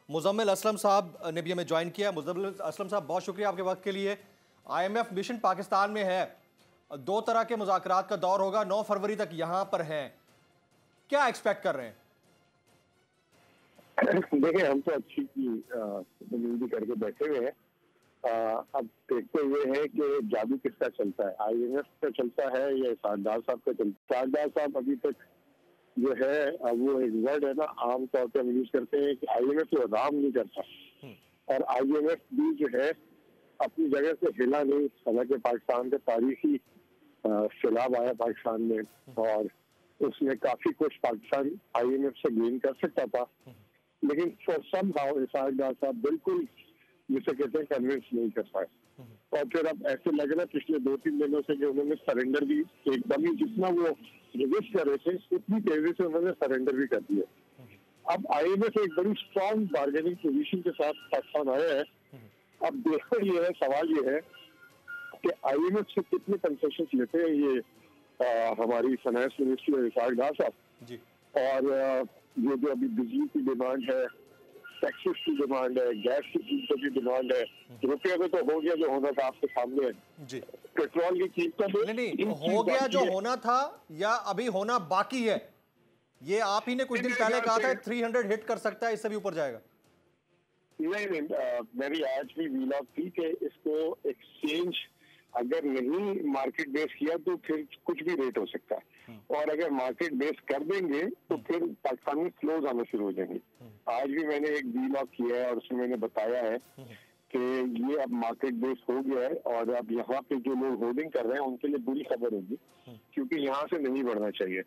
मुजम्मिल असलम साहब ने भी हमें ज्वाइन किया। मुजम्मिल असलम साहब, बहुत शुक्रिया आपके वक्त के लिए। IMF मिशन पाकिस्तान में है, 2 तरह के मुज़ाकरात का दौर होगा, 9 फरवरी तक यहाँ पर हैं, क्या एक्सपेक्ट कर रहे हैं? देखिए, हम तो अच्छी उम्मीद करके बैठे हुए हैं। अब देखते हुए है कि जादू किसका चलता है, IMF का चलता है या इसाकदार साहब का चलता है। इसाकदार साहब अभी तक जो है, वो एक वर्ड है ना, आम तौर पर हम यूज करते हैं कि IMF तो आराम नहीं करता, और IMF भी जो है अपनी जगह से हिला नहीं। हालांकि पाकिस्तान का तारीखी सैलाब आया पाकिस्तान में, और उसमें काफी कुछ पाकिस्तान IMF से गेन कर सकता था, लेकिन फॉर सम हाउ इसाकदार साहब बिल्कुल जिसे कहते हैं कन्विंस नहीं कर पाए। और फिर अब ऐसे लग रहा है पिछले 2-3 दिनों से कि उन्होंने सरेंडर भी एकदम ही, जितना वो रिजिस्ट कर रहे थे उतनी तेजी से उन्होंने सरेंडर भी कर दिया। अब IMF एक बड़ी स्ट्रॉन्ग बार्गेनिंग पोजीशन के साथ पाकिस्तान आया है। अब देखो ये है, सवाल ये है कि IMF से कितने कंसेशन लेते हैं ये हमारी फाइनेंस मिनिस्ट्री और इसाकदार साहब। और ये जो अभी बिजली की डिमांड है, टैक्सेस की डिमांड है, गैस की कीमतों की डिमांड है, रुपये में तो हो गया जो होना था, आपके सामने है। पेट्रोल की कीमतों में नहीं हो गया जो होना था या अभी होना बाकी है? ये आप ही ने कुछ दिन पहले कहा था 300 हिट कर सकता है, इससे भी ऊपर जाएगा। नहीं, मेरी आज भी व्लॉग थी कि इसको एक्सचेंज अगर नहीं मार्केट बेस किया तो फिर कुछ भी रेट हो सकता है, और अगर मार्केट बेस कर देंगे तो फिर पाकिस्तान में फ्लोज आना शुरू हो जाएंगे। आज भी मैंने एक व्लॉग किया है और उसमें मैंने बताया है कि ये अब मार्केट बेस हो गया है, और अब यहाँ पे जो लोग होल्डिंग कर रहे हैं उनके लिए बुरी खबर होगी, क्योंकि यहाँ से नहीं बढ़ना चाहिए।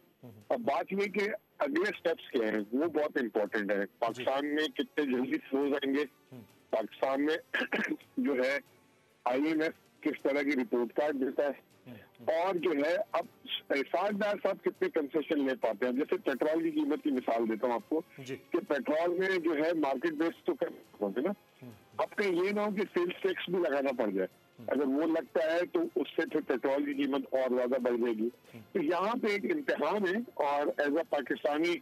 अब बात ये कि अगले स्टेप्स क्या हैं वो बहुत इंपॉर्टेंट है। पाकिस्तान में कितने जल्दी फ्लोज आएंगे, पाकिस्तान में जो है IMF किस तरह की रिपोर्ट कार्ड देता है, और जो है अब इसाकदार साहब कितने कंसेशन ले पाते हैं। जैसे पेट्रोल की कीमत की मिसाल देता हूँ आपको कि पेट्रोल में जो है मार्केट बेस तो कर ना, अब कहीं ये ना हो कि सेल्स टैक्स भी लगाना पड़ जाए। अगर वो लगता है तो उससे फिर पेट्रोल की कीमत और ज्यादा बढ़ जाएगी। तो यहाँ पे एक इम्तिहान है, और एज अ पाकिस्तानी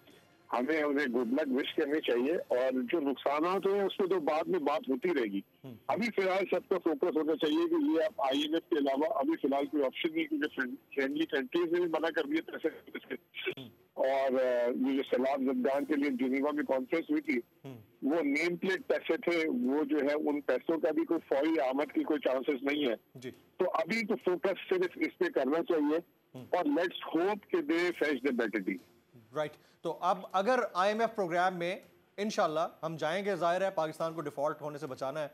हमें उन्हें गुड लक विश करनी चाहिए, और जो नुकसान है उस पर तो बाद में बात होती रहेगी। अभी फिलहाल सबका फोकस होना चाहिए कि ये आप IMF के अलावा अभी फिलहाल कोई ऑप्शन नहीं, क्योंकि फ्रेंडली कंट्रीज ने भी मना कर दिया पैसे। और ये जो सैलाब जब्दान के लिए जिनेवा में कॉन्फ्रेंस हुई थी, वो नेम प्लेट पैसे थे, वो जो है उन पैसों का भी कोई फौरी आमद की कोई चांसेस नहीं है। तो अभी तो फोकस सिर्फ इस पे करना चाहिए, और लेट्स होप कि they fetch the better deal. Right, तो अब अगर IMF प्रोग्राम में इंशाल्लाह हम जाएंगे, जाहिर है पाकिस्तान को डिफॉल्ट होने से बचाना है,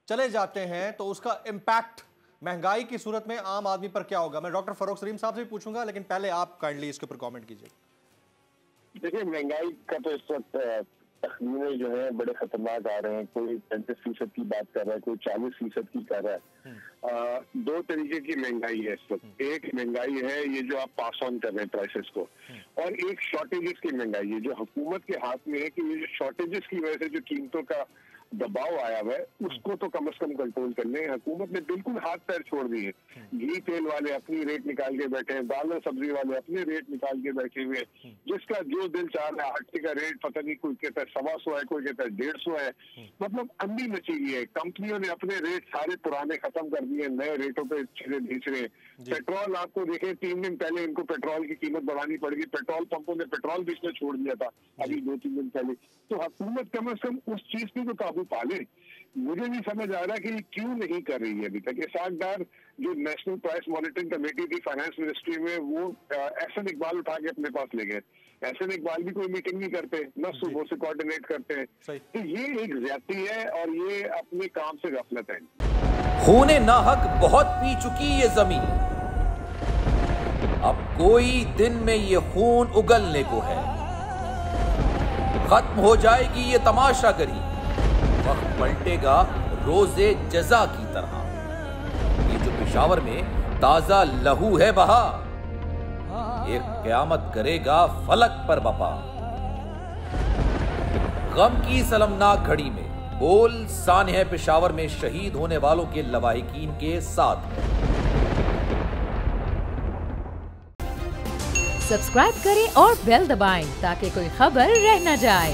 चले जाते हैं तो उसका इम्पैक्ट महंगाई की सूरत में आम आदमी पर क्या होगा? मैं डॉक्टर फरोख सलीम साहब से भी पूछूंगा, लेकिन पहले आप काइंडली इसके ऊपर कमेंट कीजिए। देखिए, महंगाई का तो इस वक्त तखमीने जो है बड़े खतरनाक आ रहे हैं। कोई 35% की बात कर रहा है, कोई 40% की कर रहा है। 2 तरीके की महंगाई है इस वक्त। एक महंगाई है ये जो आप पास ऑन कर रहे हैं प्राइसेस को, और एक शॉर्टेजेस की महंगाई है जो हुकूमत के हाथ में है कि ये जो शॉर्टेजेस की वजह से जो कीमतों का दबाव आया हुआ है उसको तो कम से कम कंट्रोल कर लें। हुकूमत ने बिल्कुल हाथ पैर छोड़ दिए। घी तेल वाले अपनी रेट निकाल के बैठे हैं, दाल और सब्जी वाले अपने रेट निकाल के बैठे हुए हैं। जिसका जो दिल चाह रहा है, आटे का रेट पता नहीं, कोई कहता है 125 है, कोई कहता है 150 है। मतलब अंधी मची हुई है। कंपनियों ने अपने रेट सारे पुराने खत्म कर दिए, नए रेटों पे चीजें बेच रहे हैं। पेट्रोल आपको देखें, 3 दिन पहले इनको पेट्रोल की कीमत बढ़ानी पड़ गई, पेट्रोल पंपों ने पेट्रोल बेचना छोड़ दिया था अभी 2-3 दिन पहले। तो हुकूमत कम से कम उस चीज पे तो काबू पाले। मुझे नहीं समझ आ रहा कि ये क्यों नहीं कर रही है अभी तक। इसाकदार जो नेशनल प्राइस मॉनिटरिंग कमेटी थी फाइनेंस मिनिस्ट्री में, वो एहसन इकबाल उठा के अपने पास ले गए। एहसन इकबाल भी कोई मीटिंग नहीं करते, न सुबह से कोऑर्डिनेट करते हैं। तो ये एक ज्यादती है, और ये अपने काम से गफलत है। खूने नाहक बहुत पी चुकी ये जमीन, अब कोई दिन में ये खून उगलने को है। खत्म हो जाएगी ये तमाशागरी, वक्त पलटेगा रोजे जजा की तरह। ये जो पेशावर में ताजा लहू है बहा, एक क़यामत करेगा फलक पर बपा। गम की सलमनाक घड़ी में बोल सानह पेशावर में शहीद होने वालों के लवाहिकीन के साथ। सब्सक्राइब करें और बेल दबाएं ताकि कोई खबर रह न जाए।